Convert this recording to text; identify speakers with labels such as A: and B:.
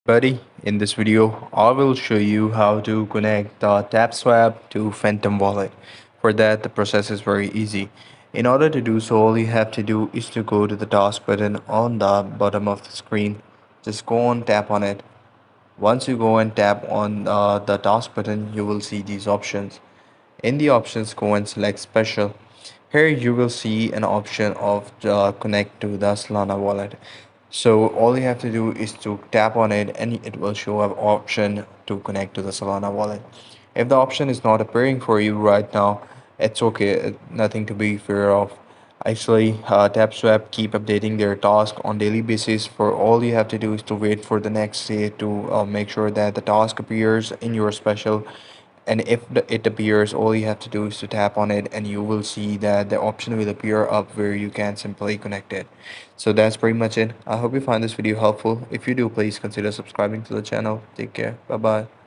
A: Buddy, in this video, I will show you how to connect the Tapswap to Phantom wallet. For that, the process is very easy. In order to do so, all you have to do is to go to the task button on the bottom of the screen. Just go and tap on it. Once you go and tap on the task button, you will see these options. In the options, go and select special. Here you will see an option of connect to the Solana wallet. So all you have to do is to tap on it and it will show an option to connect to the Solana wallet. If the option is not appearing for you right now, it's okay, nothing to be fear of. Actually, Tapswap keep updating their task on daily basis. For all you have to do is to wait for the next day to make sure that the task appears in your special, and if it appears, all you have to do is to tap on it and you will see that the option will appear up where you can simply connect it. So that's pretty much it. I hope you find this video helpful. If you do, please consider subscribing to the channel. Take care. Bye bye.